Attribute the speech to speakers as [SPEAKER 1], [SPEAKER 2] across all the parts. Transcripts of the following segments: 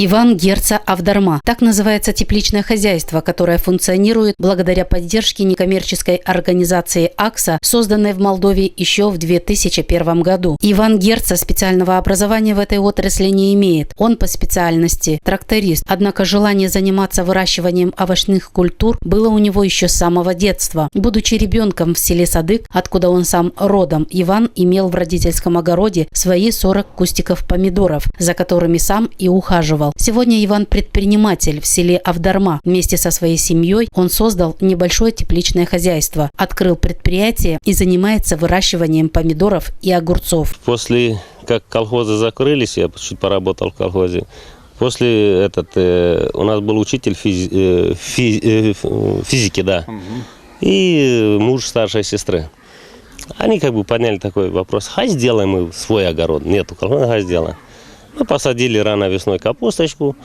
[SPEAKER 1] Иван Герца Авдарма. Так называется тепличное хозяйство, которое функционирует благодаря поддержке некоммерческой организации АКСА, созданной в Молдове еще в 2001 году. Иван Герца специального образования в этой отрасли не имеет. Он по специальности тракторист. Однако желание заниматься выращиванием овощных культур было у него еще с самого детства. Будучи ребенком в селе Садык, откуда он сам родом, Иван имел в родительском огороде свои 40 кустиков помидоров, за которыми сам и ухаживал. Сегодня Иван предприниматель в селе Авдарма. Вместе со своей семьей он создал небольшое тепличное хозяйство, открыл предприятие и занимается выращиванием помидоров и огурцов.
[SPEAKER 2] После как колхозы закрылись, я чуть поработал в колхозе. После у нас был учитель физики, да, и муж старшей сестры. Они подняли такой вопрос: хай сделаем мы свой огород. Нету колхоза, хай сделаем. Мы посадили рано весной капусточку.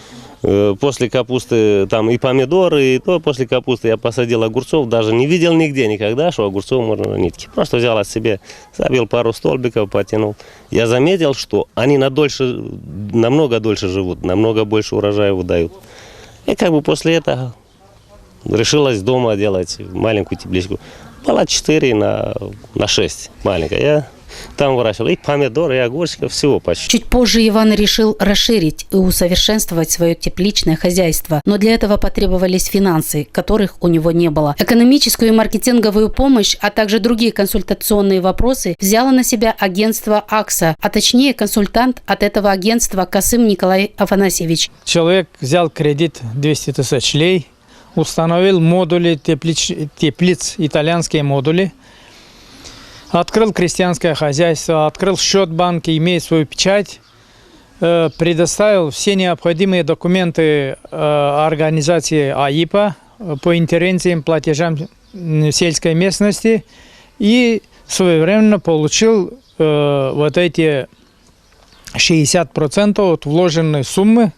[SPEAKER 2] После капусты там и помидоры, и то после капусты я посадил огурцов. Даже не видел нигде никогда, что огурцов можно на нитке. Просто взял от себя, забил пару столбиков, потянул. Я заметил, что они намного дольше живут, намного больше урожая выдают. И после этого решилась дома делать маленькую тепличку. Была 4 на 6 маленькая. Я там выращивал и помидоры, и огурчиков, всего почти.
[SPEAKER 1] Чуть позже Иван решил расширить и усовершенствовать свое тепличное хозяйство, но для этого потребовались финансы, которых у него не было. Экономическую и маркетинговую помощь, а также другие консультационные вопросы взяло на себя агентство АКСА, а точнее консультант от этого агентства Касым Николай Афанасьевич.
[SPEAKER 3] Человек взял кредит 200 тысяч лей, установил модули теплиц, итальянские модули, открыл крестьянское хозяйство, открыл счет в банке, имеет свою печать, предоставил все необходимые документы организации АИПа по интервенциям, платежам сельской местности и своевременно получил эти 60% от вложенной суммы,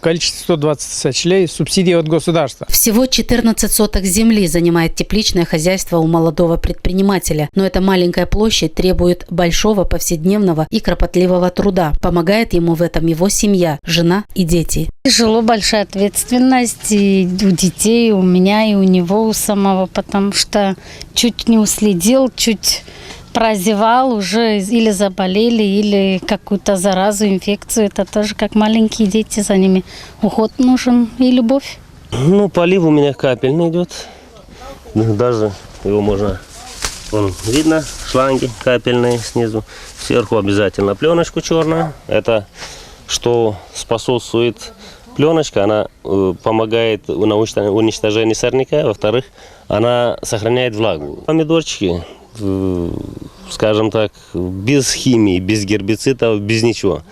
[SPEAKER 3] количество 120 тысяч лей, субсидии от государства.
[SPEAKER 1] Всего 14 соток земли занимает тепличное хозяйство у молодого предпринимателя. Но эта маленькая площадь требует большого повседневного и кропотливого труда. Помогает ему в этом его семья, жена и дети.
[SPEAKER 4] Тяжело, большая ответственность и у детей, и у меня, и у него у самого, потому что чуть не уследил, чуть прозевал, уже или заболели, или какую-то заразу, инфекцию. Это тоже как маленькие дети, за ними уход нужен и любовь.
[SPEAKER 2] Полив у меня капельный идет. Даже его можно, видно, шланги капельные снизу. Сверху обязательно пленочку черную. Это что способствует. Пленочка, она помогает в уничтожении сорняка. Во-вторых, она сохраняет влагу. Помидорчики, скажем так, без химии, без гербицидов, без ничего.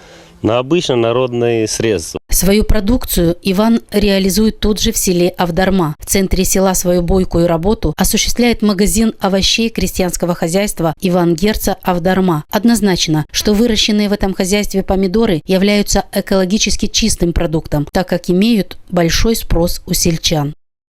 [SPEAKER 2] На обычно народные средства.
[SPEAKER 1] Свою продукцию Иван реализует тут же в селе Авдарма. В центре села свою бойкую работу осуществляет магазин овощей крестьянского хозяйства Иван Герца Авдарма. Однозначно, что выращенные в этом хозяйстве помидоры являются экологически чистым продуктом, так как имеют большой спрос у сельчан.